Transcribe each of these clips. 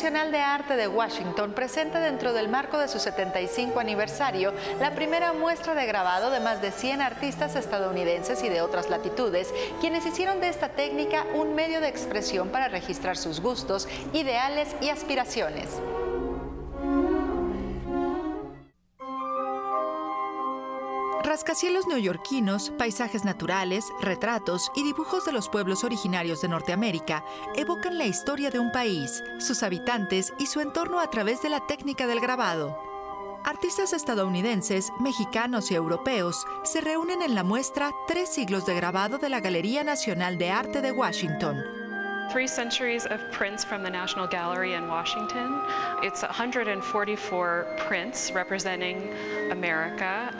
Nacional de Arte de Washington presenta dentro del marco de su 75 aniversario la primera muestra de grabado de más de 100 artistas estadounidenses y de otras latitudes, quienes hicieron de esta técnica un medio de expresión para registrar sus gustos, ideales y aspiraciones. Rascacielos neoyorquinos, paisajes naturales, retratos y dibujos de los pueblos originarios de Norteamérica evocan la historia de un país, sus habitantes y su entorno a través de la técnica del grabado. Artistas estadounidenses, mexicanos y europeos se reúnen en la muestra 3 siglos de grabado de la Galería Nacional de Arte de Washington. 3 centuries of prints from the National Gallery in Washington. It's 144 prints representing America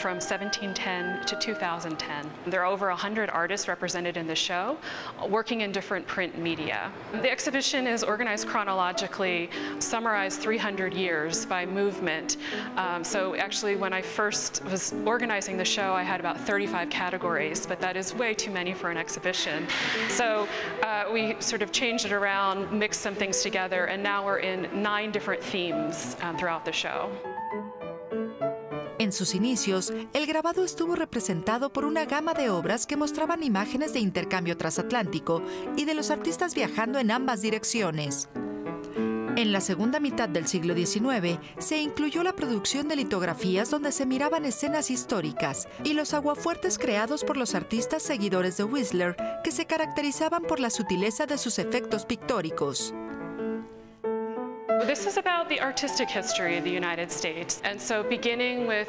from 1710 to 2010. There are over 100 artists represented in the show, working in different print media. The exhibition is organized chronologically, summarized 300 years by movement. So actually, when I first was organizing the show, I had about 35 categories, but that is way too many for an exhibition. So we sort of changed it around, mixed some things together, and now we're in 9 different themes throughout the show. En sus inicios, el grabado estuvo representado por una gama de obras que mostraban imágenes de intercambio transatlántico y de los artistas viajando en ambas direcciones. En la segunda mitad del siglo XIX, se incluyó la producción de litografías donde se miraban escenas históricas y los aguafuertes creados por los artistas seguidores de Whistler, que se caracterizaban por la sutileza de sus efectos pictóricos. This is about the artistic history of the United States. And so beginning with,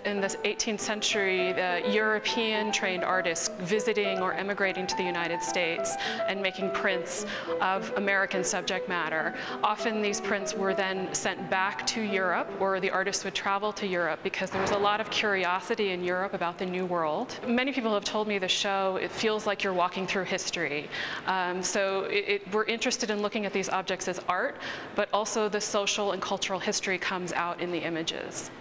in the 18th century, the European trained artists visiting or emigrating to the United States and making prints of American subject matter. Often these prints were then sent back to Europe, or the artists would travel to Europe because there was a lot of curiosity in Europe about the New World. Many people have told me the show, it feels like you're walking through history. So we're interested in looking at these objects as art, but also the social and cultural history comes out in the images.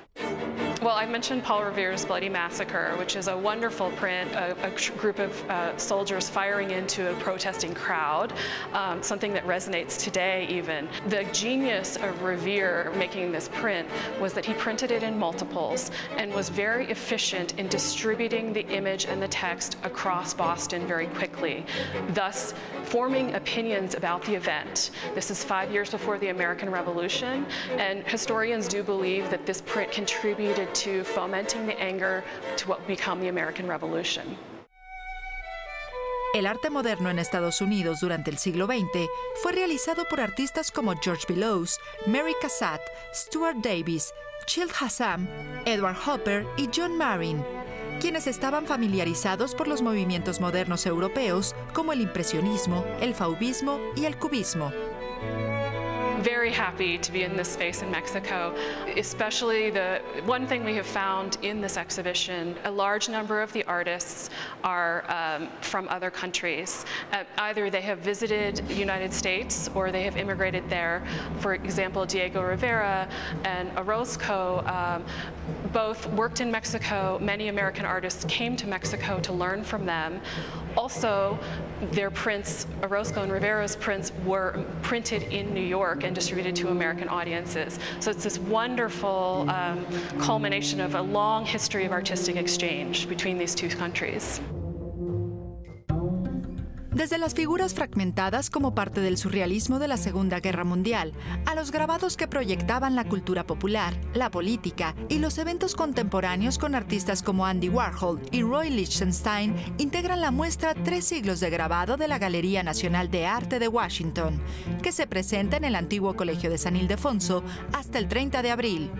Well, I mentioned Paul Revere's Bloody Massacre, which is a wonderful print, a group of soldiers firing into a protesting crowd, something that resonates today even. The genius of Revere making this print was that he printed it in multiples and was very efficient in distributing the image and the text across Boston very quickly, thus forming opinions about the event. This is 5 years before the American Revolution, and historians do believe that this print contributed to fomenting the anger to what would become the American Revolution. El arte moderno en Estados Unidos durante el siglo XX fue realizado por artistas como George Bellows, Mary Cassatt, Stuart Davis, Child Hassam, Edward Hopper y John Marin, quienes estaban familiarizados por los movimientos modernos europeos como el impresionismo, el fauvismo y el cubismo. Very happy to be in this space in Mexico, especially the one thing we have found in this exhibition, a large number of the artists are from other countries. Either they have visited the United States or they have immigrated there. For example, Diego Rivera and Orozco both worked in Mexico. Many American artists came to Mexico to learn from them. Also, their prints, Orozco and Rivera's prints, were printed in New York and distributed to American audiences. So it's this wonderful culmination of a long history of artistic exchange between these two countries. Desde las figuras fragmentadas como parte del surrealismo de la Segunda Guerra Mundial, a los grabados que proyectaban la cultura popular, la política y los eventos contemporáneos con artistas como Andy Warhol y Roy Lichtenstein, integran la muestra 3 siglos de grabado de la Galería Nacional de Arte de Washington, que se presenta en el Antiguo Colegio de San Ildefonso hasta el 30 de abril.